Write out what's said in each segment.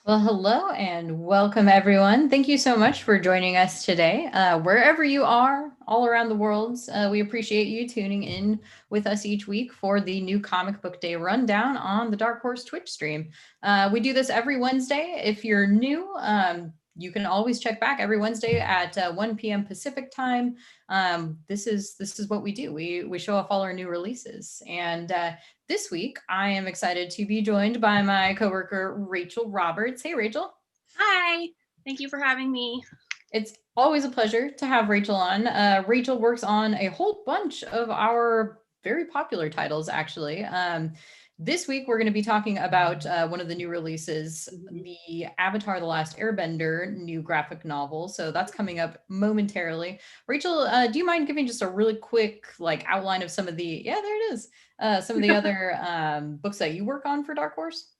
Well, hello and welcome everyone. Thank you so much for joining us today. Wherever you are, all around the world, we appreciate you tuning in with us each week for the new Comic Book Day rundown on the Dark Horse Twitch stream. We do this every Wednesday. If you're new, you can always check back every Wednesday at 1 p.m. Pacific time. This is what we do. We show off all our new releases, and this week, I am excited to be joined by my coworker, Rachel Roberts. Hey, Rachel. Hi, thank you for having me. It's always a pleasure to have Rachel on. Rachel works on a whole bunch of our very popular titles, actually. This week, we're going to be talking about one of the new releases, the Avatar: The Last Airbender new graphic novel. So that's coming up momentarily. Rachel, do you mind giving just a really quick outline of some of the, yeah, there it is, some of the other books that you work on for Dark Horse?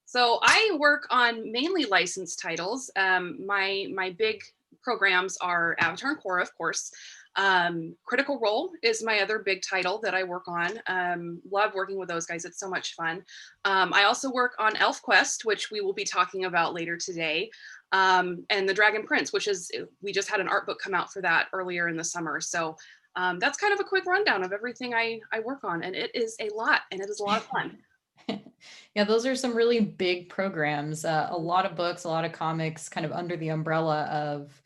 So I work on mainly licensed titles. My big programs are Avatar and Korra, of course. Critical Role is my other big title that I work on. Love working with those guys. It's so much fun. I also work on Elf Quest, which we will be talking about later today. And The Dragon Prince, which is, we just had an art book come out for that earlier in the summer. So that's kind of a quick rundown of everything I work on. And it is a lot, and it is a lot of fun. Yeah, those are some really big programs. A lot of books, a lot of comics kind of under the umbrella of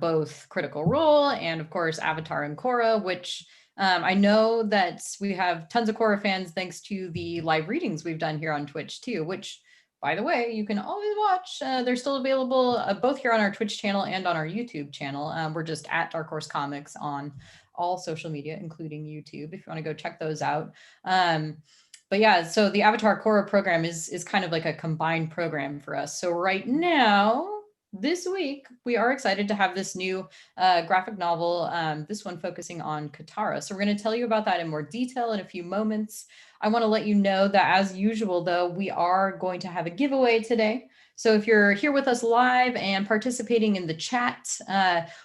both Critical Role and, of course, Avatar and Korra, which I know that we have tons of Korra fans thanks to the live readings we've done here on Twitch too, which, by the way, you can always watch. They're still available both here on our Twitch channel and on our YouTube channel. We're just at Dark Horse Comics on all social media, including YouTube, if you want to go check those out. But yeah, so the Avatar Korra program is kind of like a combined program for us. So right now, this week, we are excited to have this new graphic novel, this one focusing on Katara. So we're going to tell you about that in more detail in a few moments. I want to let you know that, as usual, though, we are going to have a giveaway today. So if you're here with us live and participating in the chat,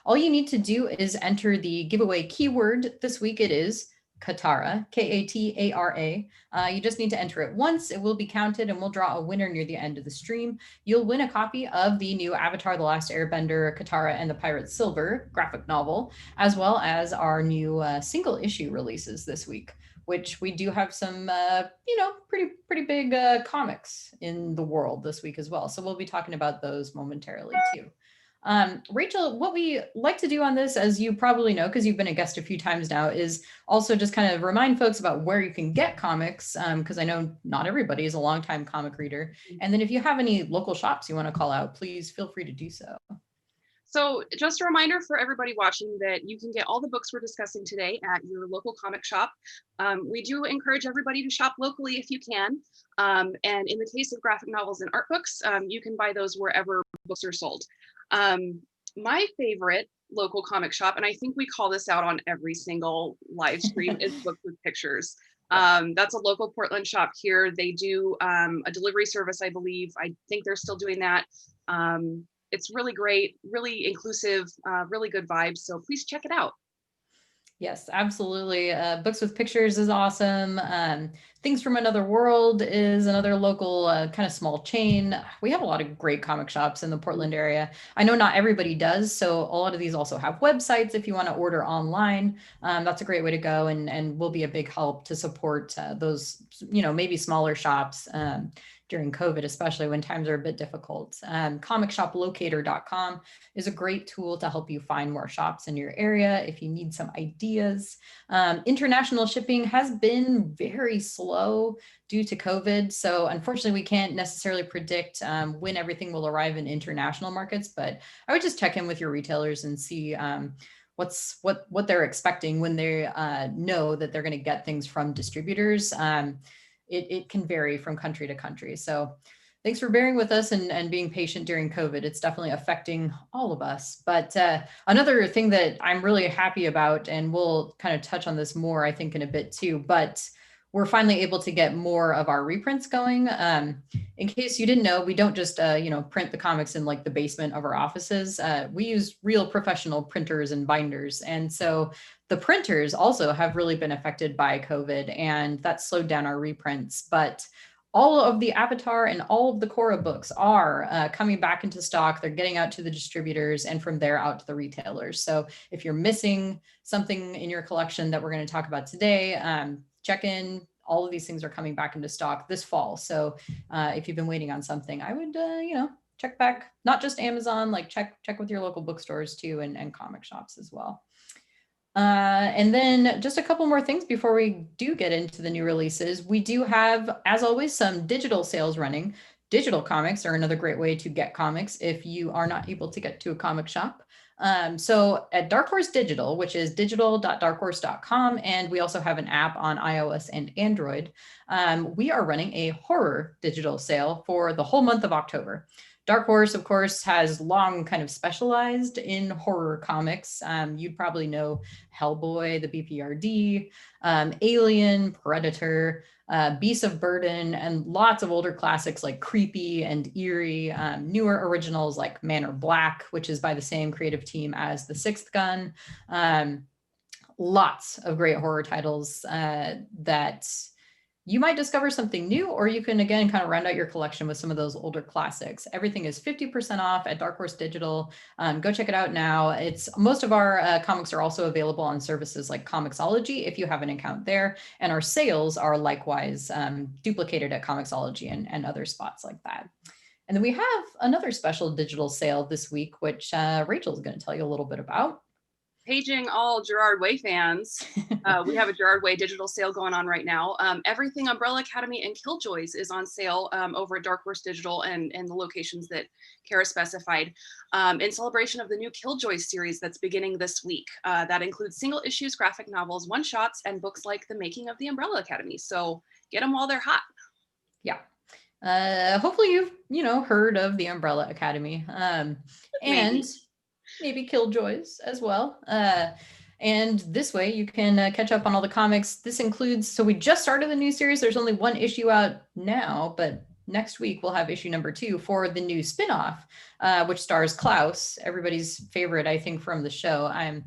all you need to do is enter the giveaway keyword. This week it is Katara, Katara. You just need to enter it once. It will be counted and we'll draw a winner near the end of the stream. You'll win a copy of the new Avatar: The Last Airbender, Katara and the Pirate Silver graphic novel, as well as our new single issue releases this week, which we do have some, pretty big comics in the world this week as well. So we'll be talking about those momentarily too. Rachel, what we like to do on this, as you probably know, because you've been a guest a few times now, is also just kind of remind folks about where you can get comics, because I know not everybody is a longtime comic reader. And then if you have any local shops you want to call out, please feel free to do so. So just a reminder for everybody watching that you can get all the books we're discussing today at your local comic shop. We do encourage everybody to shop locally if you can. And in the case of graphic novels and art books, you can buy those wherever books are sold. My favorite local comic shop, and I think we call this out on every single live stream, is Books with Pictures. That's a local Portland shop here. They do a delivery service, I believe. I think they're still doing that. It's really great, really inclusive, really good vibes. So please check it out. Yes, absolutely. Books with Pictures is awesome. Things from Another World is another local kind of small chain. We have a lot of great comic shops in the Portland area. I know not everybody does, so a lot of these also have websites if you want to order online. That's a great way to go, and will be a big help to support those, maybe smaller shops during COVID, especially when times are a bit difficult. Comicshoplocator.com is a great tool to help you find more shops in your area if you need some ideas. International shipping has been very slow due to COVID. So unfortunately, we can't necessarily predict when everything will arrive in international markets, but I would just check in with your retailers and see what they're expecting when they know that they're going to get things from distributors. It can vary from country to country. So thanks for bearing with us and being patient during COVID. It's definitely affecting all of us. But another thing that I'm really happy about, and we'll kind of touch on this more, I think, in a bit too, but we're finally able to get more of our reprints going. In case you didn't know, we don't just, print the comics in like the basement of our offices. We use real professional printers and binders. And so the printers also have really been affected by COVID, and that slowed down our reprints. But all of the Avatar and all of the Korra books are coming back into stock. They're getting out to the distributors and from there out to the retailers. So if you're missing something in your collection that we're going to talk about today, check in. All of these things are coming back into stock this fall. So if you've been waiting on something, I would, check back, not just Amazon, like check with your local bookstores too, and comic shops as well. And then just a couple more things before we do get into the new releases. We do have, as always, some digital sales running. Digital comics are another great way to get comics if you are not able to get to a comic shop. So at Dark Horse Digital, which is digital.darkhorse.com, and we also have an app on iOS and Android, we are running a horror digital sale for the whole month of October. Dark Horse, of course, has long kind of specialized in horror comics. You'd probably know Hellboy, the BPRD, Alien, Predator, Beasts of Burden, and lots of older classics like Creepy and Eerie, newer originals like Manor Black, which is by the same creative team as The Sixth Gun. Lots of great horror titles that you might discover something new, or you can, again, kind of round out your collection with some of those older classics. Everything is 50% off at Dark Horse Digital. Go check it out now. Most of our comics are also available on services like Comixology if you have an account there. And our sales are likewise duplicated at Comixology and other spots like that. And then we have another special digital sale this week, which Rachel's going to tell you a little bit about. Paging all Gerard Way fans, we have a Gerard Way digital sale going on right now. Everything Umbrella Academy and Killjoys is on sale over at Dark Horse Digital and the locations that Kara specified in celebration of the new Killjoys series that's beginning this week. That includes single issues, graphic novels, one-shots, and books like The Making of the Umbrella Academy. So get them while they're hot. Yeah. Hopefully you've heard of the Umbrella Academy and maybe Killjoys as well. And this way you can catch up on all the comics. This includes, so we just started the new series. There's only one issue out now, but next week we'll have issue number 2 for the new spinoff, which stars Klaus, everybody's favorite, I think, from the show. I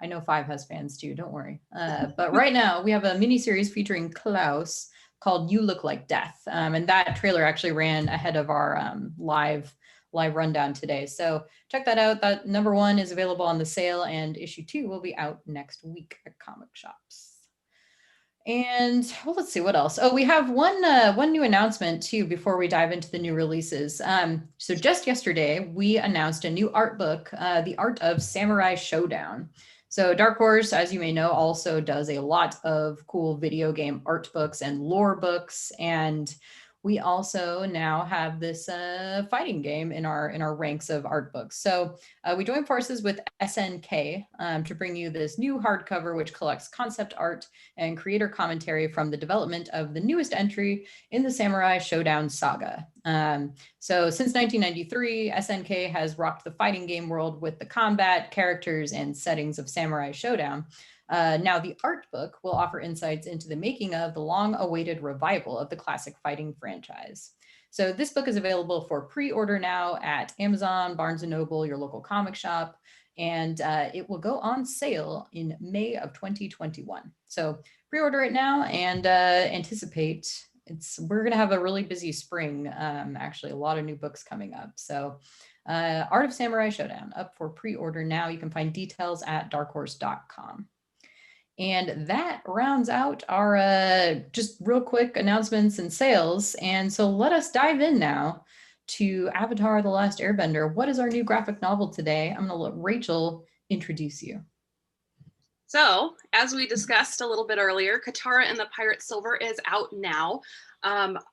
know 5 has fans too, don't worry. But right now we have a mini series featuring Klaus called You Look Like Death. And that trailer actually ran ahead of our live rundown today. So check that out. That number 1 is available on the sale, and issue 2 will be out next week at comic shops. And well, let's see what else. Oh, we have one new announcement too before we dive into the new releases. So just yesterday we announced a new art book, The Art of Samurai Showdown. So Dark Horse, as you may know, also does a lot of cool video game art books and lore books, and we also now have this fighting game in our ranks of art books. So we joined forces with SNK to bring you this new hardcover, which collects concept art and creator commentary from the development of the newest entry in the Samurai Showdown saga. So since 1993, SNK has rocked the fighting game world with the combat, characters, and settings of Samurai Showdown. Now, the art book will offer insights into the making of the long-awaited revival of the classic fighting franchise. So this book is available for pre-order now at Amazon, Barnes & Noble, your local comic shop, and it will go on sale in May of 2021. So pre-order it now and anticipate. We're going to have a really busy spring, actually, a lot of new books coming up. So Art of Samurai Showdown up for pre-order now. You can find details at darkhorse.com. And that rounds out our just real quick announcements and sales. And so let us dive in now to Avatar: The Last Airbender. What is our new graphic novel today? I'm going to let Rachel introduce you. So, as we discussed a little bit earlier, Katara and the Pirate Silver is out now.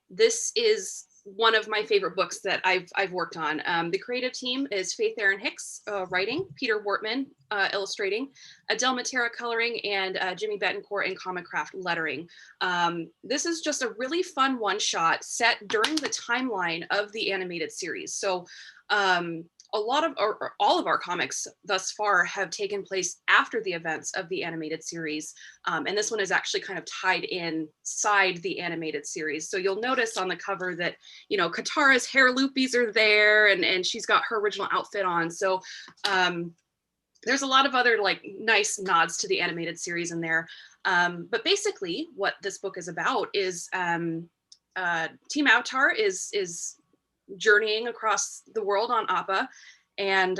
This is one of my favorite books that I've worked on. The creative team is Faith Erin Hicks writing, Peter Wortman illustrating, Adele Matera coloring, and Jimmy Betancourt in Comic Craft lettering. This is just a really fun one-shot set during the timeline of the animated series. So a lot of, or all of our comics thus far have taken place after the events of the animated series. And this one is actually kind of tied inside the animated series. So you'll notice on the cover that, Katara's hair loopies are there and she's got her original outfit on. So there's a lot of other nice nods to the animated series in there. But basically what this book is about is Team Avatar is journeying across the world on Appa, and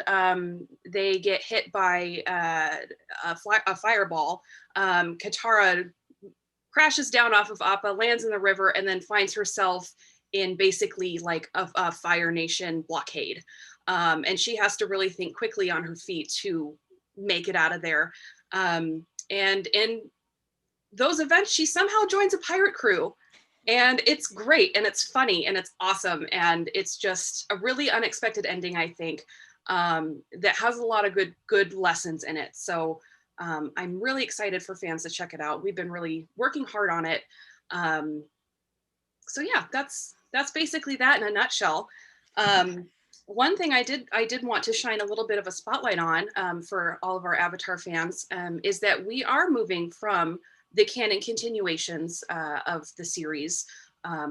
they get hit by a fireball. Katara crashes down off of Appa, lands in the river, and then finds herself in basically like a Fire Nation blockade. And she has to really think quickly on her feet to make it out of there. And in those events, she somehow joins a pirate crew. And it's great, and it's funny, and it's awesome, and it's just a really unexpected ending, I think, that has a lot of good lessons in it. So I'm really excited for fans to check it out. We've been really working hard on it. So yeah, that's basically that in a nutshell. One thing I did want to shine a little bit of a spotlight on for all of our Avatar fans is that we are moving from the canon continuations of the series,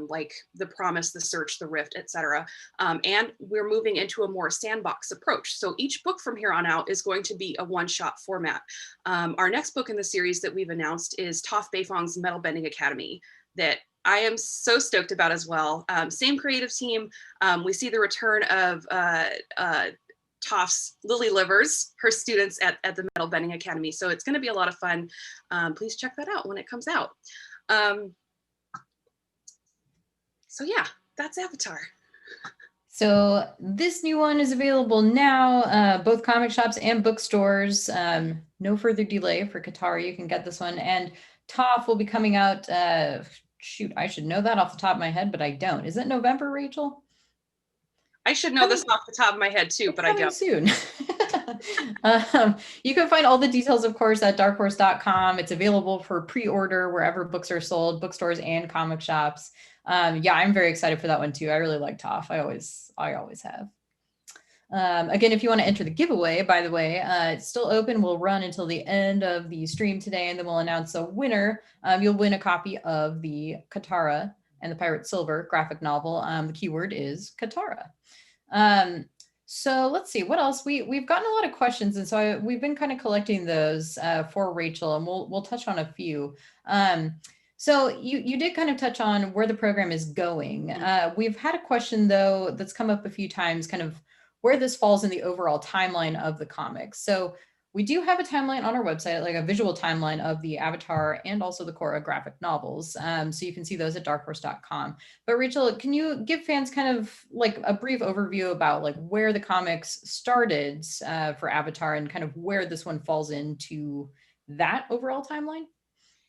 like The Promise, The Search, The Rift, etc. And we're moving into a more sandbox approach. So each book from here on out is going to be a one-shot format. Our next book in the series that we've announced is Toph Beifong's Metal Bending Academy, that I am so stoked about as well. Same creative team. We see the return of Toph's Lily Livers, her students at the Metal Bending Academy. So it's going to be a lot of fun. Please check that out when it comes out. So yeah, that's Avatar. So this new one is available now, both comic shops and bookstores. No further delay for Katara. You can get this one. And Toph will be coming out, shoot, I should know that off the top of my head, but I don't. Is it November, Rachel? I should know this off the top of my head too, but I don't. Soon. You can find all the details, of course, at darkhorse.com. It's available for pre-order wherever books are sold, bookstores and comic shops. Yeah, I'm very excited for that one too. I really like Toph. I always have. Again, if you want to enter the giveaway, by the way, it's still open. We'll run until the end of the stream today, and then we'll announce a winner. You'll win a copy of the Katara and the Pirate Silver graphic novel. The keyword is Katara. So let's see what else we've gotten a lot of questions, and so we've been kind of collecting those for Rachel, and we'll touch on a few. So you did kind of touch on where the program is going. We've had a question though that's come up a few times, kind of where this falls in the overall timeline of the comics. So we do have a timeline on our website, like a visual timeline of the Avatar and also the Korra graphic novels. So you can see those at darkhorse.com. But Rachel, can you give fans kind of like a brief overview about like where the comics started for Avatar and kind of where this one falls into that overall timeline?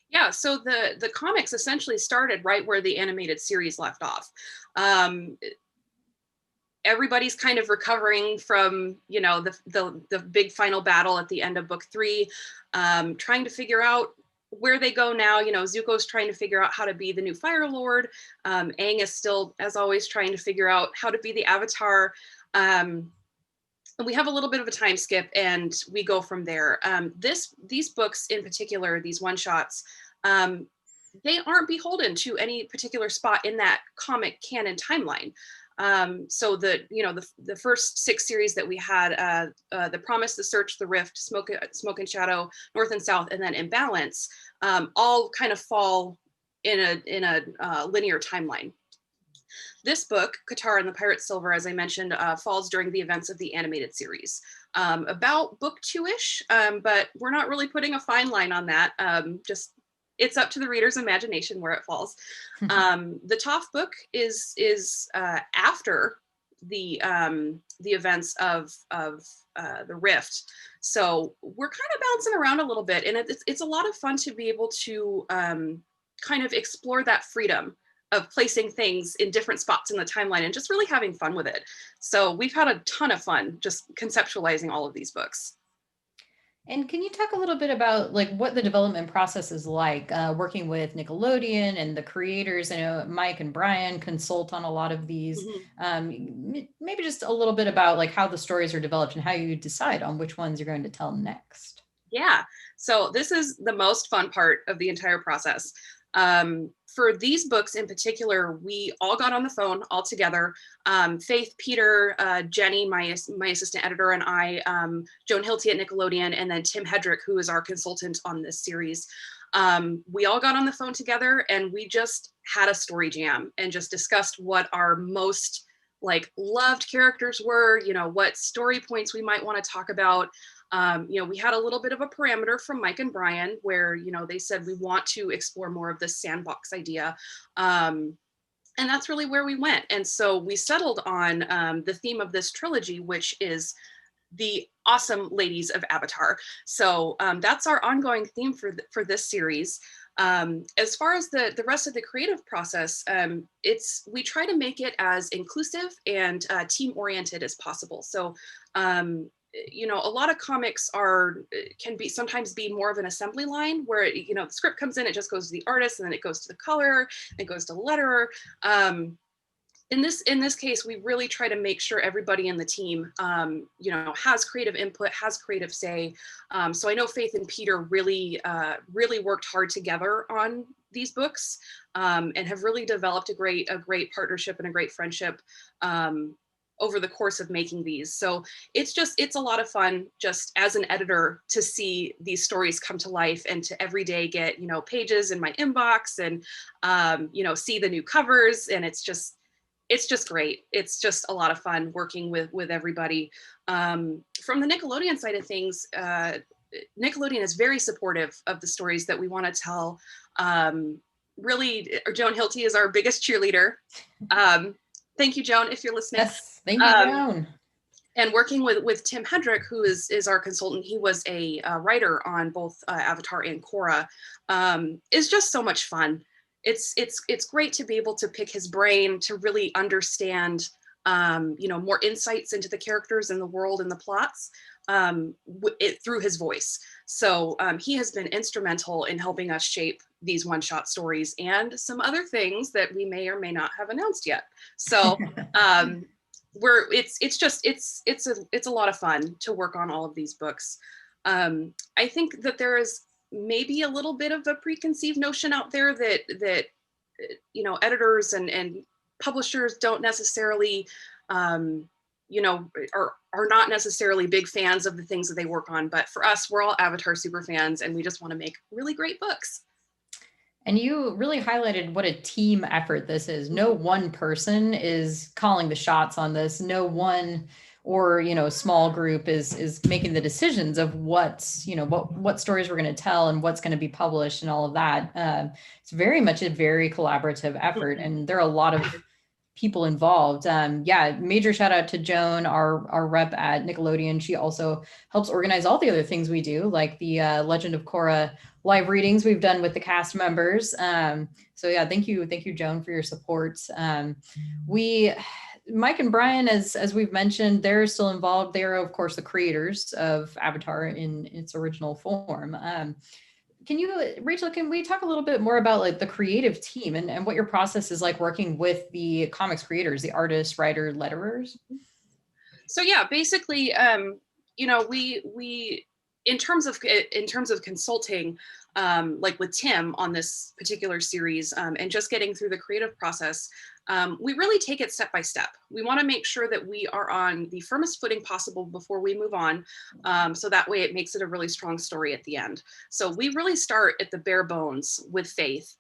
Yeah, so the comics essentially started right where the animated series left off. Everybody's kind of recovering from, you know, the big final battle at the end of book 3, trying to figure out where they go now. You know, Zuko's trying to figure out how to be the new Fire Lord. Aang is still, as always, trying to figure out how to be the Avatar. And we have a little bit of a time skip, and we go from there. These books in particular, these one-shots, they aren't beholden to any particular spot in that comic canon timeline. So the first 6 series that we had, The Promise, The Search, The Rift, Smoke and Shadow, North and South, and then Imbalance, all kind of fall in a linear timeline. This book, Katara and the Pirate Silver, as I mentioned, falls during the events of the animated series, about book 2-ish, but we're not really putting a fine line on that. Just it's up to the reader's imagination where it falls. The Toph book is after the events of the Rift, so we're kind of bouncing around a little bit, and it's a lot of fun to be able to kind of explore that freedom of placing things in different spots in the timeline and just really having fun with it. So we've had a ton of fun just conceptualizing all of these books. And can you talk a little bit about like what the development process is like, working with Nickelodeon and the creators? I know Mike and Brian consult on a lot of these. Maybe just a little bit about like how the stories are developed and how you decide on which ones you're going to tell next. Yeah, so this is the most fun part of the entire process. For these books in particular, we all got on the phone all together. Faith, Peter, Jenny, my assistant editor, and I, Joan Hilty at Nickelodeon, and then Tim Hedrick, who is our consultant on this series. We all got on the phone together and we just had a story jam and just discussed what our most like loved characters were, you know, what story points we might want to talk about. You know, we had a little bit of a parameter from Mike and Brian where, you know, they said we want to explore more of this sandbox idea. And that's really where we went. And so we settled on the theme of this trilogy, which is the awesome ladies of Avatar. So that's our ongoing theme for this series. As far as the rest of the creative process, we try to make it as inclusive and team oriented as possible. So you know, a lot of comics can sometimes be more of an assembly line where, you know, the script comes in, it just goes to the artist and then it goes to the color, it goes to letterer. In this case, we really try to make sure everybody in the team, you know, has creative input, has creative say. So I know Faith and Peter really worked hard together on these books and have really developed a great partnership and a great friendship over the course of making these. So it's a lot of fun just as an editor to see these stories come to life and to every day get, you know, pages in my inbox and, you know, see the new covers. And it's just great. It's just a lot of fun working with everybody. From the Nickelodeon side of things, Nickelodeon is very supportive of the stories that we want to tell. Really, Joan Hilty is our biggest cheerleader. Thank you, Joan, if you're listening. Yes, thank you, Joan. And working with Tim Hedrick, who is our consultant, he was a writer on both Avatar and Korra, is just so much fun. It's great to be able to pick his brain to really understand, you know, more insights into the characters and the world and the plots through his voice. So he has been instrumental in helping us shape these one-shot stories and some other things that we may or may not have announced yet. So it's a lot of fun to work on all of these books. I think that there is maybe a little bit of a preconceived notion out there that you know, editors and publishers don't necessarily you know, are not necessarily big fans of the things that they work on, but for us, we're all Avatar super fans and we just want to make really great books. And you really highlighted what a team effort this is. No one person is calling the shots on this. No one or, you know, small group is making the decisions of what's, you know, what stories we're going to tell and what's going to be published and all of that. It's very much a very collaborative effort, and there are a lot of people involved. Yeah, major shout out to Joan, our rep at Nickelodeon. She also helps organize all the other things we do, like the Legend of Korra live readings we've done with the cast members. So yeah, thank you, Joan, for your support. Mike and Brian, as we've mentioned, they're still involved. They're, of course, the creators of Avatar in its original form. Rachel, can we talk a little bit more about like the creative team and what your process is like working with the comics creators, the artists, writer, letterers? So yeah, basically, you know, we in terms of consulting, like with Tim on this particular series, and just getting through the creative process, we really take it step by step. We want to make sure that we are on the firmest footing possible before we move on. So that way it makes it a really strong story at the end. So we really start at the bare bones with Faith.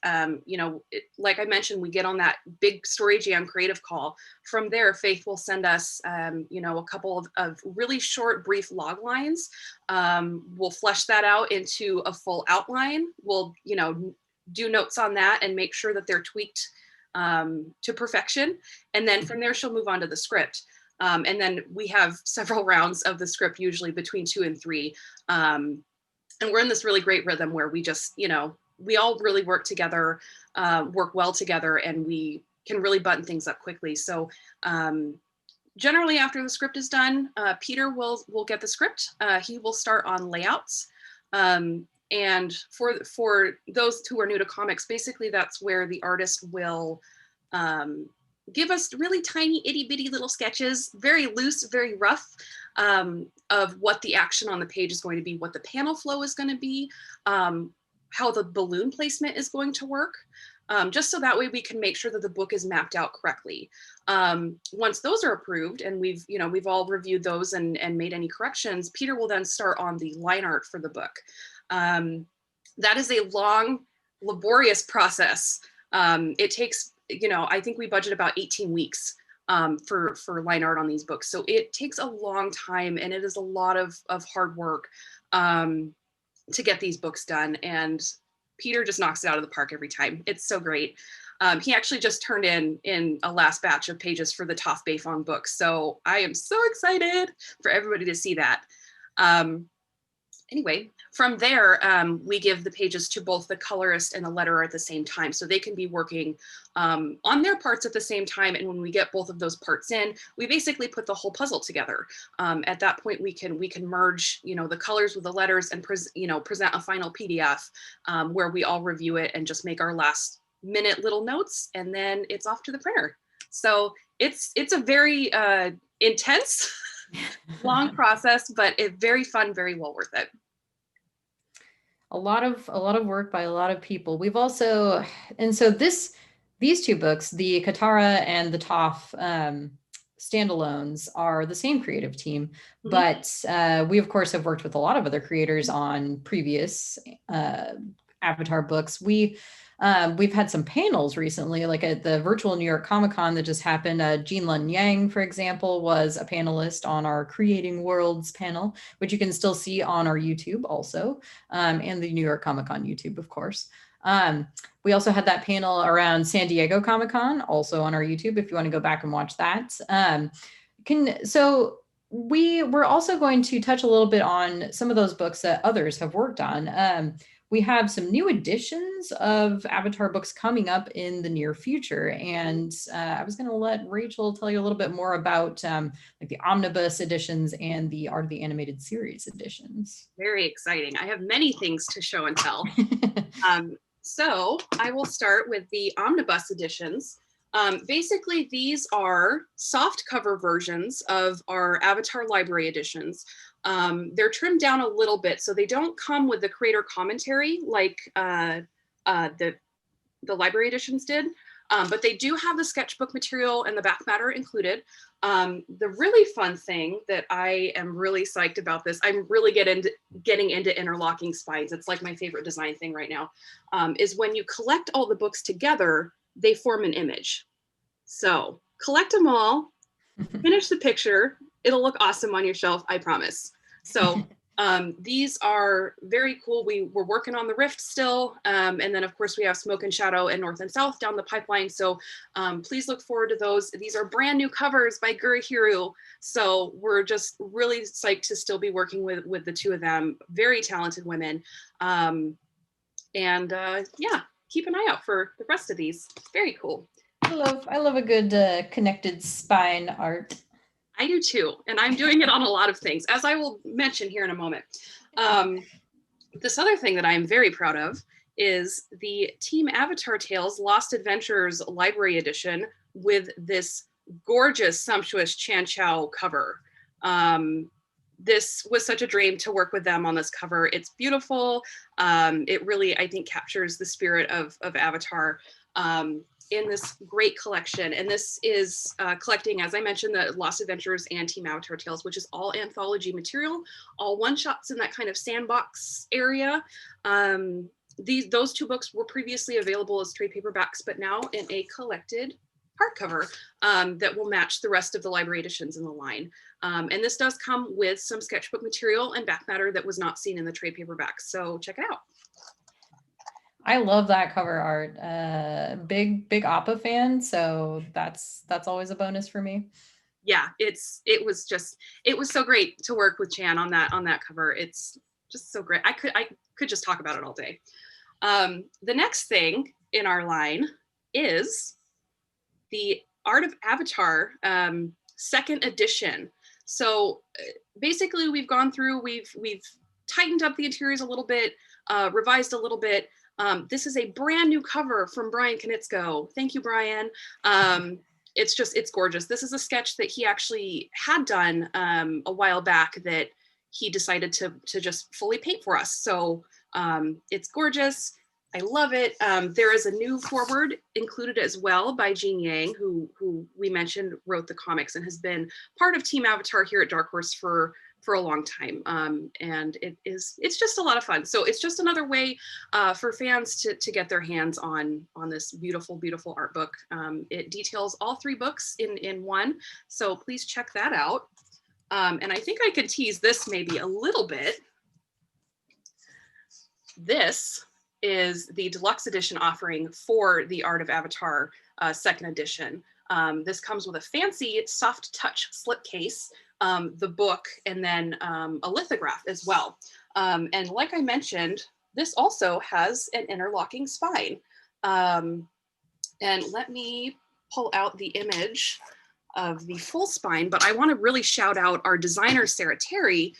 You know, like I mentioned, we get on that big story jam creative call. From there, Faith will send us, you know, a couple of really short, brief log lines. We'll flesh that out into a full outline. We'll, you know, do notes on that and make sure that they're tweaked to perfection. And then from there, she'll move on to the script. And then we have several rounds of the script, usually between 2 and 3. And we're in this really great rhythm where we just, you know, we all really work together, work well together, and we can really button things up quickly. So generally after the script is done, Peter will get the script. He will start on layouts. And for those who are new to comics, basically that's where the artist will give us really tiny itty bitty little sketches, very loose, very rough, of what the action on the page is going to be, what the panel flow is going to be, how the balloon placement is going to work. Just so that way we can make sure that the book is mapped out correctly. Once those are approved and we've all reviewed those and made any corrections, Peter will then start on the line art for the book. that is a long, laborious process. It takes, I think we budget about 18 weeks for line art on these books. So it takes a long time, and it is a lot of hard work to get these books done. And Peter just knocks it out of the park every time. It's so great. He actually just turned in a last batch of pages for the Toph Beifong book. So I am so excited for everybody to see that. Anyway, from there, we give the pages to both the colorist and the letterer at the same time. So they can be working on their parts at the same time. And when we get both of those parts in, we basically put the whole puzzle together. At that point, we can merge, the colors with the letters and present a final PDF where we all review it and just make our last minute little notes, and then it's off to the printer. So it's a very intense, long process, but it's very fun, very well worth it. A lot of work by a lot of people. We've also, and so these two books, the Katara and the Toph standalones, are the same creative team, but we of course have worked with a lot of other creators on previous Avatar books. We've had some panels recently, like at the virtual New York Comic Con that just happened. Jeanlun Yang, for example, was a panelist on our Creating Worlds panel, which you can still see on our YouTube also, and the New York Comic Con YouTube, of course. We also had that panel around San Diego Comic Con, also on our YouTube, if you want to go back and watch that. So we're also going to touch a little bit on some of those books that others have worked on. We have some new editions of Avatar books coming up in the near future. And I was going to let Rachel tell you a little bit more about like the omnibus editions and the Art of the Animated Series editions. Very exciting. I have many things to show and tell. So I will start with the omnibus editions. Basically, these are soft cover versions of our Avatar library editions. They're trimmed down a little bit, so they don't come with the creator commentary like the library editions did, but they do have the sketchbook material and the back matter included. The really fun thing that I am really psyched about this, I'm really getting into interlocking spines. It's like my favorite design thing right now, is when you collect all the books together, they form an image. So collect them all, finish the picture. It'll look awesome on your shelf, I promise. So these are very cool. We're working on the Rift still. And then of course we have Smoke and Shadow and North and South down the pipeline. So please look forward to those. These are brand new covers by Gurihiru. So we're just really psyched to still be working with the two of them. Very talented women. Yeah, keep an eye out for the rest of these. Very cool. I love a good connected spine art. I do too, and I'm doing it on a lot of things, as I will mention here in a moment. This other thing that I'm very proud of is the Team Avatar Tales Lost Adventures Library Edition with this gorgeous, sumptuous Chan Chow cover. This was such a dream to work with them on this cover. It's beautiful. It really, I think, captures the spirit of Avatar. In this great collection. And this is collecting, as I mentioned, the Lost Adventures and Team Avatar Tales, which is all anthology material, all one-shots in that kind of sandbox area. Those two books were previously available as trade paperbacks, but now in a collected hardcover that will match the rest of the library editions in the line. And this does come with some sketchbook material and back matter that was not seen in the trade paperbacks. So check it out. I love that cover art. Big Appa fan, so that's always a bonus for me. Yeah, it was so great to work with Chan on that cover. It's just so great. I could just talk about it all day. The next thing in our line is the Art of Avatar second edition. So basically, we've gone through, we've tightened up the interiors a little bit, revised a little bit. This is a brand new cover from Brian Knitzko. Thank you, Brian. It's gorgeous. This is a sketch that he actually had done a while back that he decided to just fully paint for us. So it's gorgeous. I love it. There is a new foreword included as well by Jean Yang, who we mentioned wrote the comics and has been part of Team Avatar here at Dark Horse for for a long time. And it's just a lot of fun. So it's just another way for fans to get their hands on this beautiful, beautiful art book. It details all 3 books in one. So please check that out. And I think I could tease this maybe a little bit. This is the deluxe edition offering for the Art of Avatar 2nd edition. This comes with a fancy soft touch slipcase, the book, and then a lithograph as well. And like I mentioned, this also has an interlocking spine. And let me pull out the image of the full spine, but I want to really shout out our designer, Sarah Terry,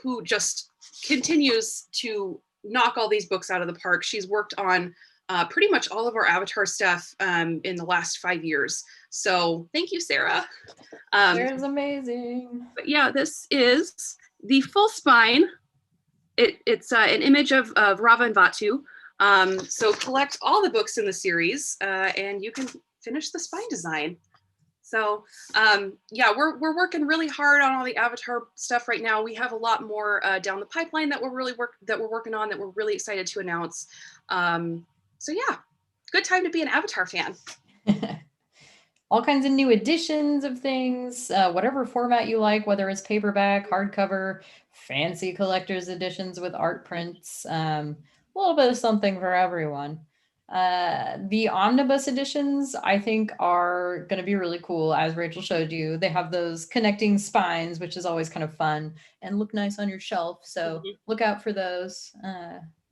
who just continues to knock all these books out of the park. She's worked on pretty much all of our Avatar stuff in the last 5 years. So thank you, Sarah. Sarah's amazing. But yeah, this is the full spine. It's an image of Rava and Vatu. So collect all the books in the series and you can finish the spine design. So yeah, we're working really hard on all the Avatar stuff right now. We have a lot more down the pipeline that we're working on that we're really excited to announce. So yeah, good time to be an Avatar fan. All kinds of new editions of things, whatever format you like, whether it's paperback, hardcover, fancy collector's editions with art prints, a little bit of something for everyone. The omnibus editions, I think, are going to be really cool. As Rachel showed you, they have those connecting spines, which is always kind of fun and look nice on your shelf. So look out for those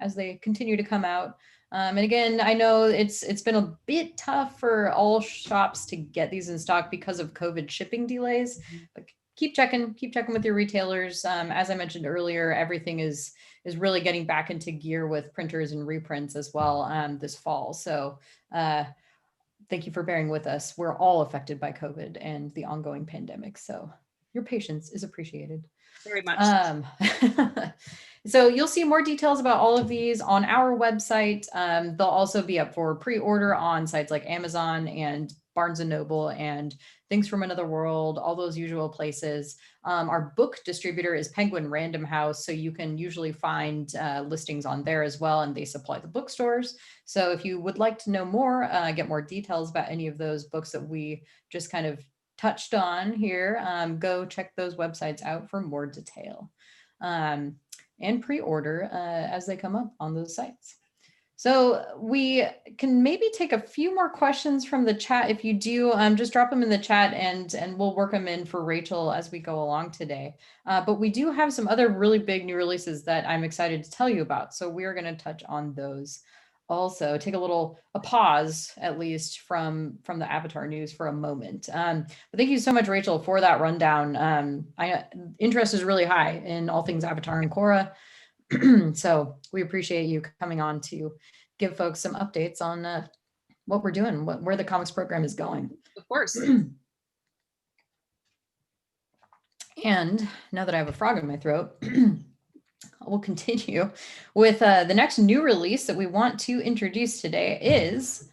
as they continue to come out. And again, I know it's been a bit tough for all shops to get these in stock because of COVID shipping delays, but keep checking with your retailers. As I mentioned earlier, everything is really getting back into gear with printers and reprints as well this fall. So thank you for bearing with us. We're all affected by COVID and the ongoing pandemic. So your patience is appreciated. Very much. So you'll see more details about all of these on our website. They'll also be up for pre-order on sites like Amazon and Barnes & Noble and Things from Another World, all those usual places. Our book distributor is Penguin Random House, so you can usually find listings on there as well, and they supply the bookstores. So if you would like to know more, get more details about any of those books that we just kind of touched on here, go check those websites out for more detail. And pre-order as they come up on those sites. So we can maybe take a few more questions from the chat. If you do, just drop them in the chat and we'll work them in for Rachel as we go along today. But we do have some other really big new releases that I'm excited to tell you about. So we are going to touch on those also. Take a pause, at least from the Avatar news for a moment. But thank you so much, Rachel, for that rundown. Interest is really high in all things Avatar and Korra. So we appreciate you coming on to give folks some updates on what we're doing, where the comics program is going. Of course. And now that I have a frog in my throat, we'll continue with the next new release that we want to introduce today is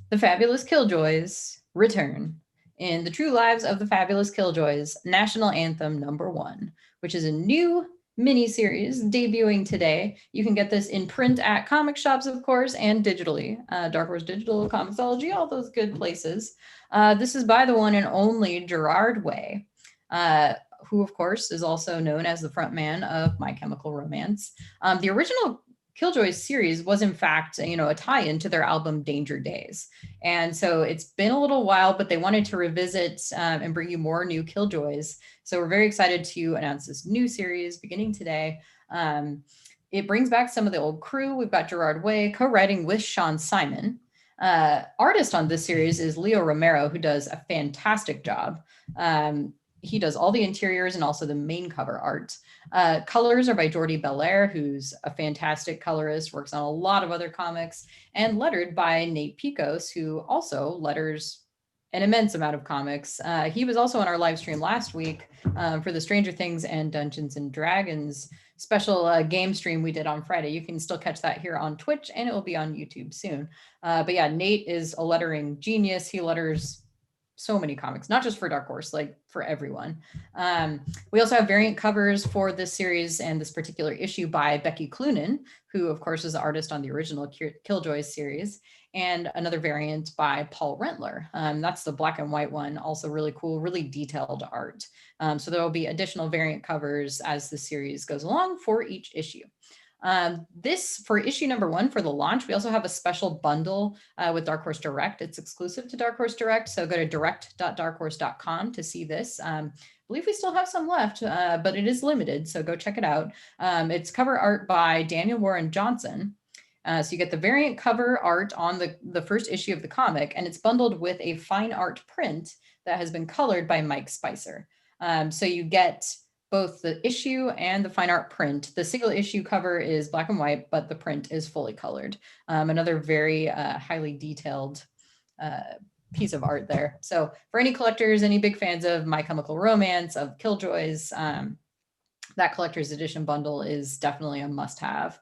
The Fabulous Killjoys Return in The True Lives of the Fabulous Killjoys, National Anthem #1, which is a new mini-series debuting today. You can get this in print at comic shops, of course, and digitally. Dark Horse Digital, Comixology, all those good places. This is by the one and only Gerard Way, who, of course, is also known as the frontman of My Chemical Romance. The original Killjoys series was, in fact, a tie-in to their album Danger Days. And so it's been a little while, but they wanted to revisit and bring you more new Killjoys. So we're very excited to announce this new series beginning today. It brings back some of the old crew. We've got Gerard Way co-writing with Sean Simon. Artist on this series is Leo Romero, who does a fantastic job. He does all the interiors and also the main cover art. Colors are by Jordi Belair, who's a fantastic colorist, works on a lot of other comics, and lettered by Nate Picos, who also letters an immense amount of comics. He was also on our live stream last week for the Stranger Things and Dungeons and Dragons special game stream we did on Friday. You can still catch that here on Twitch, and it will be on YouTube soon. But yeah, Nate is a lettering genius. He letters so many comics, not just for Dark Horse, like for everyone. We also have variant covers for this series and this particular issue by Becky Cloonan, who of course is the artist on the original Killjoys series, and another variant by Paul Rentler. That's the black and white one, also really cool, really detailed art. So there will be additional variant covers as the series goes along for each issue. This for issue number 1 for the launch, we also have a special bundle with Dark Horse Direct. It's exclusive to Dark Horse Direct, so go to direct.darkhorse.com to see this. I believe we still have some left, but it is limited, so go check it out. It's cover art by Daniel Warren Johnson. So you get the variant cover art on the first issue of the comic, and it's bundled with a fine art print that has been colored by Mike Spicer. So you get both the issue and the fine art print. The single issue cover is black and white, but the print is fully colored. Another very highly detailed piece of art there. So for any collectors, any big fans of My Chemical Romance, of Killjoys, that collector's edition bundle is definitely a must-have.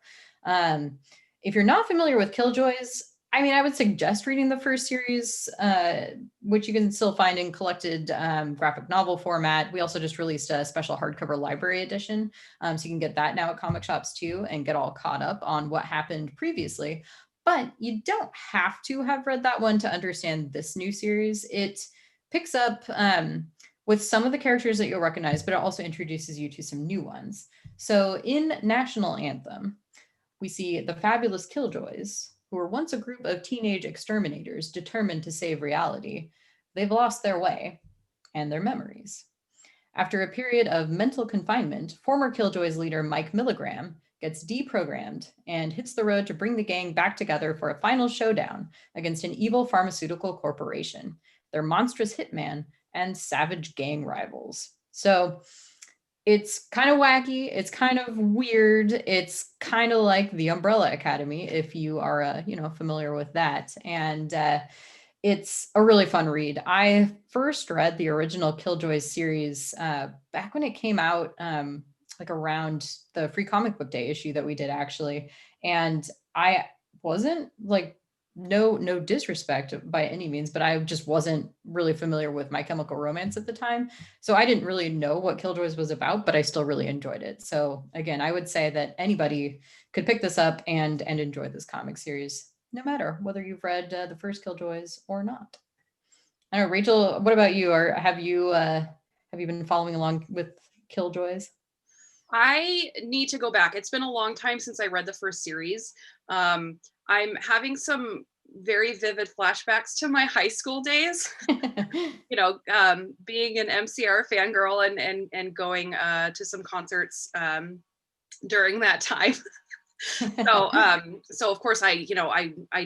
If you're not familiar with Killjoys, I mean, I would suggest reading the first series, which you can still find in collected graphic novel format. We also just released a special hardcover library edition. So you can get that now at comic shops too and get all caught up on what happened previously. But you don't have to have read that one to understand this new series. It picks up with some of the characters that you'll recognize, but it also introduces you to some new ones. So in National Anthem, we see the Fabulous Killjoys, who were once a group of teenage exterminators determined to save reality. They've lost their way and their memories. After a period of mental confinement, former Killjoys leader Mike Milligram gets deprogrammed and hits the road to bring the gang back together for a final showdown against an evil pharmaceutical corporation, their monstrous hitman, and savage gang rivals. So it's kind of wacky. It's kind of weird. It's kind of like the Umbrella Academy, if you are, familiar with that. And it's a really fun read. I first read the original Killjoys series back when it came out, like around the Free Comic Book Day issue that we did actually. And I wasn't like, no disrespect by any means, but I just wasn't really familiar with My Chemical Romance at the time. So I didn't really know what Killjoys was about, but I still really enjoyed it. So again, I would say that anybody could pick this up and enjoy this comic series, no matter whether you've read the first Killjoys or not. I don't know, Rachel, what about you? Or have you been following along with Killjoys? I need to go back. It's been a long time since I read the first series. I'm having some very vivid flashbacks to my high school days. Being an MCR fangirl and going to some concerts during that time. So of course I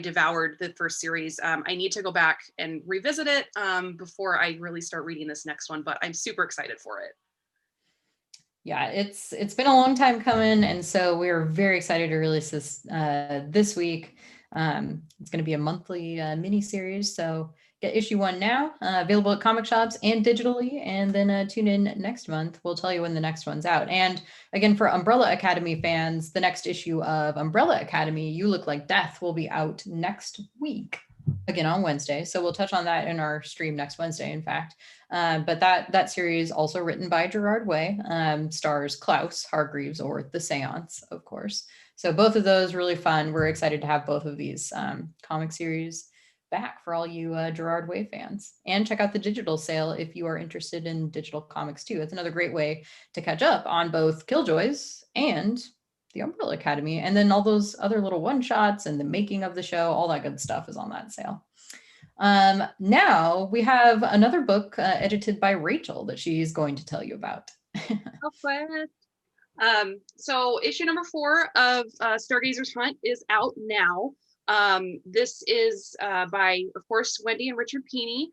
devoured the first series. I need to go back and revisit it before I really start reading this next one, but I'm super excited for it. Yeah, it's been a long time coming, and so we're very excited to release this this week. It's going to be a monthly mini series, so get issue 1 now, available at comic shops and digitally, and then tune in next month. We'll tell you when the next one's out. And again, for Umbrella Academy fans, the next issue of Umbrella Academy, You Look Like Death, will be out next week, again on Wednesday. So we'll touch on that in our stream next Wednesday, in fact. But that series, also written by Gerard Way, stars Klaus Hargreaves, or The Seance, of course. So both of those really fun. We're excited to have both of these comic series back for all you Gerard Way fans. And check out the digital sale if you are interested in digital comics too. It's another great way to catch up on both Killjoys and the Umbrella Academy. And then all those other little one-shots and the making of the show, all that good stuff is on that sale. Now we have another book edited by Rachel that she's going to tell you about. So issue number 4 of Stargazers Hunt is out now. This is by, of course, Wendy and Richard Pini,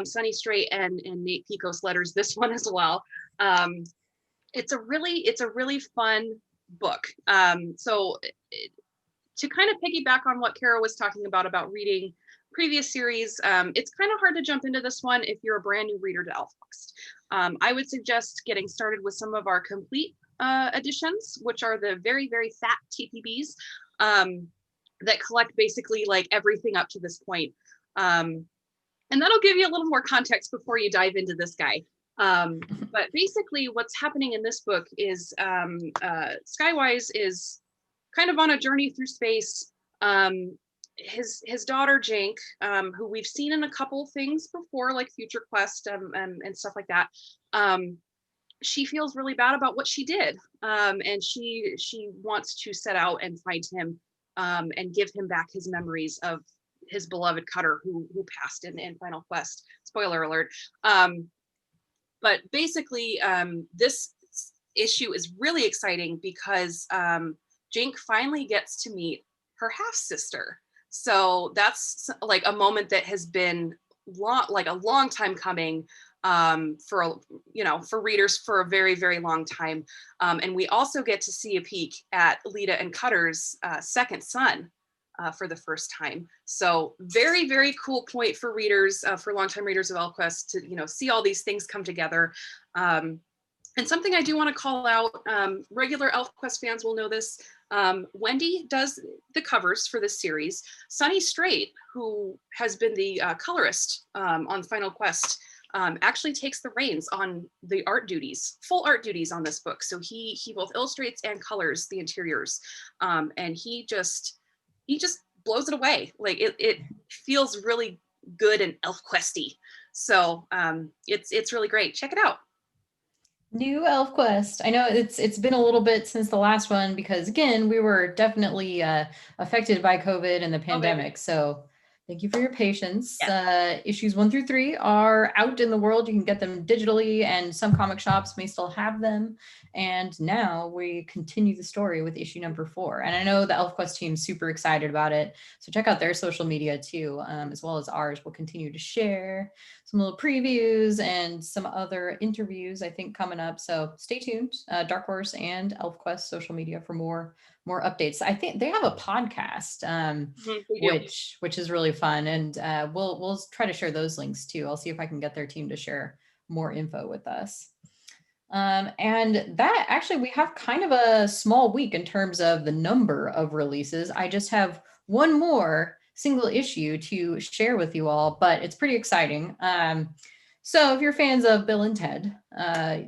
Sunny Strait and Nate Picos letters this one as well. It's a really fun book. To kind of piggyback on what Kara was talking about reading previous series, it's kind of hard to jump into this one if you're a brand new reader to Elfquest. I would suggest getting started with some of our complete editions, which are the very, very fat TPBs that collect basically like everything up to this point. And that'll give you a little more context before you dive into this guy. But basically what's happening in this book is Skywise is kind of on a journey through space. His daughter Jank, who we've seen in a couple things before, like Future Quest and stuff like that, she feels really bad about what she did, and she wants to set out and find him, and give him back his memories of his beloved Cutter who passed in Final Quest. Spoiler alert. But basically, this issue is really exciting because Jink finally gets to meet her half sister. So that's like a moment that has been a long time coming, for readers for a very, very long time. And we also get to see a peek at Lita and Cutter's second son for the first time. So very, very cool point for readers, for longtime readers of ElfQuest to see all these things come together. And something I do want to call out, regular ElfQuest fans will know this. Wendy does the covers for this series. Sunny Strait, who has been the colorist on Final Quest, actually takes the reins on the full art duties on this book. So he both illustrates and colors the interiors, and he just blows it away. Like it feels really good and ElfQuesty. So it's really great. Check it out. New ElfQuest. I know it's been a little bit since the last one because again, we were definitely affected by COVID and the pandemic. So thank you for your patience. Yeah. Issues 1 through 3 are out in the world. You can get them digitally, and some comic shops may still have them. And now we continue the story with issue number 4. And I know the ElfQuest team's super excited about it. So check out their social media too, as well as ours. We'll continue to share some little previews and some other interviews, I think, coming up. So stay tuned, Dark Horse and ElfQuest social media for more updates. I think they have a podcast, which is really fun, and we'll try to share those links too. I'll see if I can get their team to share more info with us. And that actually, we have kind of a small week in terms of the number of releases. I just have one more single issue to share with you all, but it's pretty exciting. So if you're fans of Bill and Ted,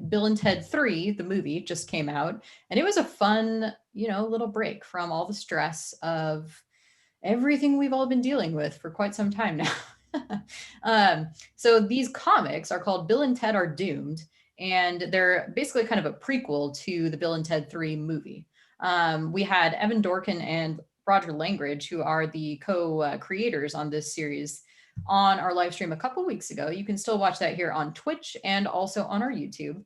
Bill and Ted 3, the movie, just came out, and it was a fun, little break from all the stress of everything we've all been dealing with for quite some time now. So these comics are called Bill and Ted Are Doomed, and they're basically kind of a prequel to the Bill and Ted 3 movie. We had Evan Dorkin and Roger Langridge, who are the co-creators on this series, on our live stream a couple weeks ago. You can still watch that here on Twitch and also on our YouTube.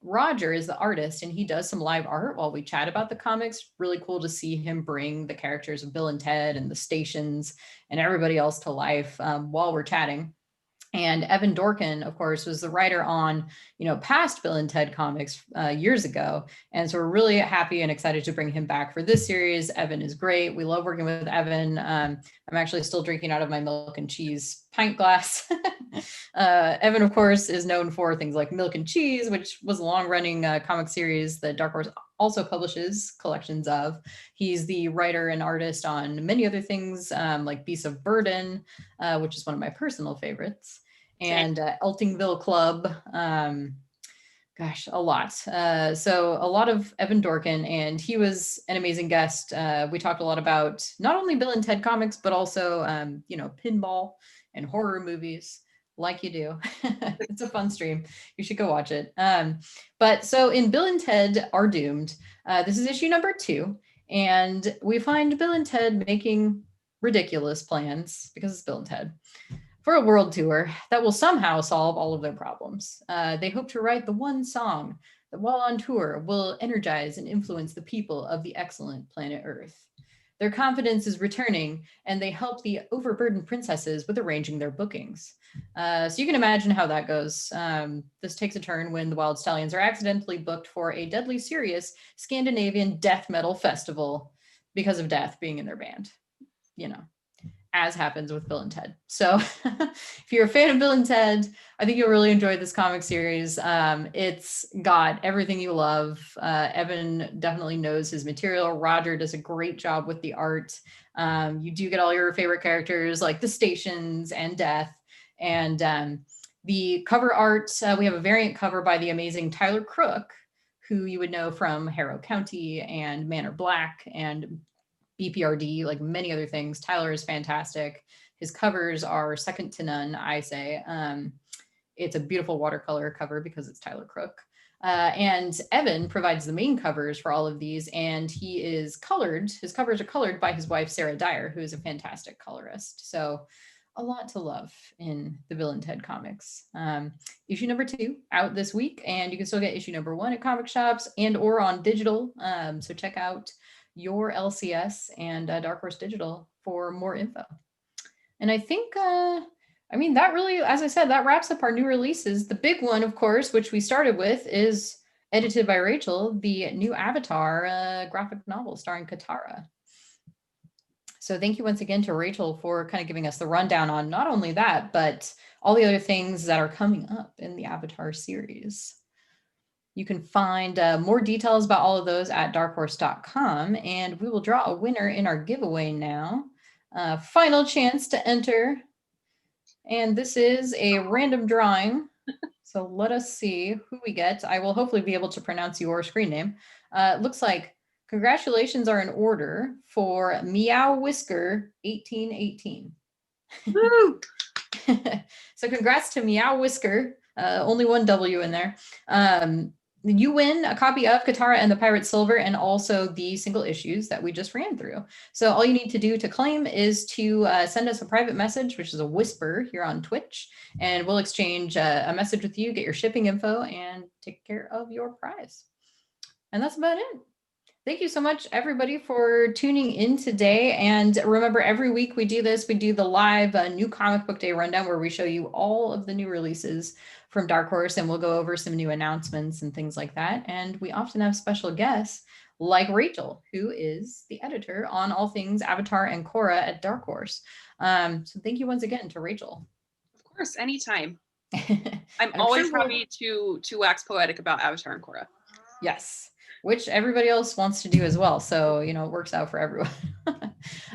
Roger is the artist, and he does some live art while we chat about the comics. Really cool to see him bring the characters of Bill and Ted and the stations and everybody else to life while we're chatting. And Evan Dorkin, of course, was the writer on, past Bill and Ted comics years ago. And so we're really happy and excited to bring him back for this series. Evan is great. We love working with Evan. I'm actually still drinking out of my milk and cheese pint glass. Evan, of course, is known for things like Milk and Cheese, which was a long-running comic series that Dark Horse also publishes collections of. He's the writer and artist on many other things, like Beasts of Burden, which is one of my personal favorites, and Eltingville Club. Gosh, a lot. So a lot of Evan Dorkin, and he was an amazing guest. We talked a lot about not only Bill and Ted comics, but also, pinball and horror movies, like you do. It's a fun stream. You should go watch it. But so in Bill and Ted Are Doomed, this is issue number 2, and we find Bill and Ted making ridiculous plans, because it's Bill and Ted, for a world tour that will somehow solve all of their problems. They hope to write the one song that, while on tour, will energize and influence the people of the excellent planet Earth. Their confidence is returning, and they help the overburdened princesses with arranging their bookings. So you can imagine how that goes. This takes a turn when the Wild Stallions are accidentally booked for a deadly serious Scandinavian death metal festival because of death being in their band, as happens with Bill and Ted. So if you're a fan of Bill and Ted, I think you'll really enjoy this comic series. It's got everything you love. Evan definitely knows his material. Roger does a great job with the art. You do get all your favorite characters like the stations and Death. And the cover art, we have a variant cover by the amazing Tyler Crook, who you would know from Harrow County and Manor Black and BPRD, like many other things. Tyler is fantastic. His covers are second to none, I say. It's a beautiful watercolor cover because it's Tyler Crook. And Evan provides the main covers for all of these, and he is colored. His covers are colored by his wife, Sarah Dyer, who is a fantastic colorist. So a lot to love in the Bill and Ted comics. Issue number 2 out this week, and you can still get issue number 1 at comic shops and or on digital. So check out your LCS and Dark Horse Digital for more info. And I think, that really, as I said, that wraps up our new releases. The big one, of course, which we started with, is edited by Rachel, the new Avatar graphic novel starring Katara. So thank you once again to Rachel for kind of giving us the rundown on not only that, but all the other things that are coming up in the Avatar series. You can find more details about all of those at darkhorse.com, and we will draw a winner in our giveaway now. Final chance to enter. And this is a random drawing. So let us see who we get. I will hopefully be able to pronounce your screen name. It looks like congratulations are in order for Meow Whisker 1818. Woo! So congrats to Meow Whisker. Only one W in there. You win a copy of Katara and the Pirate Silver and also the single issues that we just ran through. So all you need to do to claim is to send us a private message, which is a whisper here on Twitch, and we'll exchange a message with you, get your shipping info, and take care of your prize. And that's about it. Thank you so much, everybody, for tuning in today. And remember, every week we do this. We do the live new comic book day rundown where we show you all of the new releases from Dark Horse, and we'll go over some new announcements and things like that. And we often have special guests like Rachel, who is the editor on all things Avatar and Korra at Dark Horse. So thank you once again to Rachel. Of course, anytime. I'm always happy to wax poetic about Avatar and Korra. Yes. Which everybody else wants to do as well. So, it works out for everyone.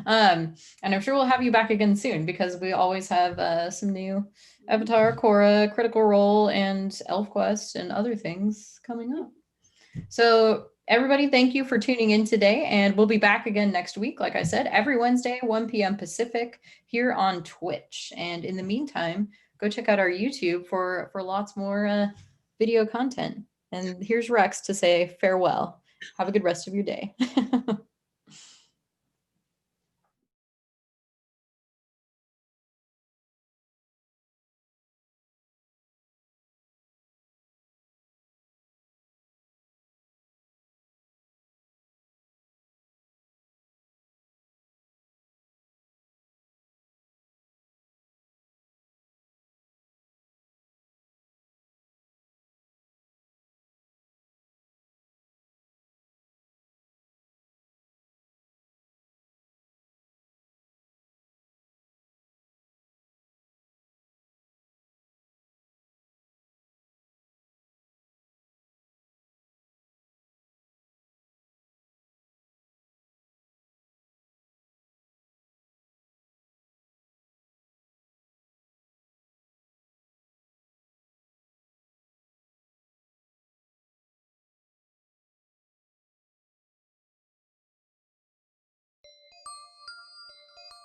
And I'm sure we'll have you back again soon because we always have some new Avatar, Korra, Critical Role, and ElfQuest and other things coming up. So everybody, thank you for tuning in today. And we'll be back again next week. Like I said, every Wednesday, 1 p.m. Pacific here on Twitch. And in the meantime, go check out our YouTube for lots more video content. And here's Rex to say farewell. Have a good rest of your day.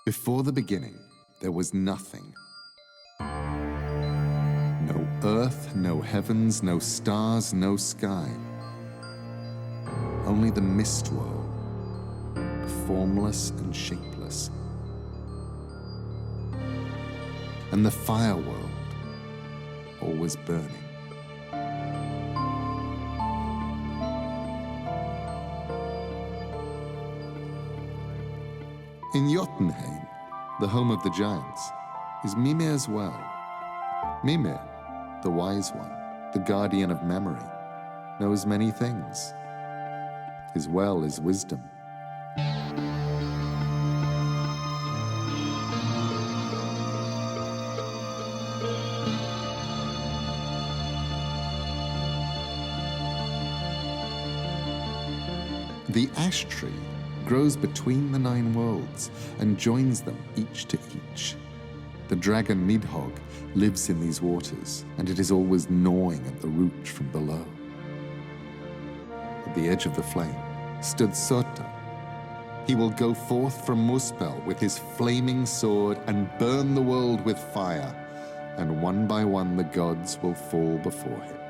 Before the beginning, there was nothing. No earth, no heavens, no stars, no sky. Only the mist world, formless and shapeless. And the fire world, always burning. In Jotunheim, the home of the giants, is Mimir's well. Mimir, the wise one, the guardian of memory, knows many things. His well is wisdom. The ash tree grows between the 9 worlds and joins them each to each. The dragon Nidhogg lives in these waters, and it is always gnawing at the root from below. At the edge of the flame stood Sota. He will go forth from Muspel with his flaming sword and burn the world with fire, and one by one the gods will fall before him.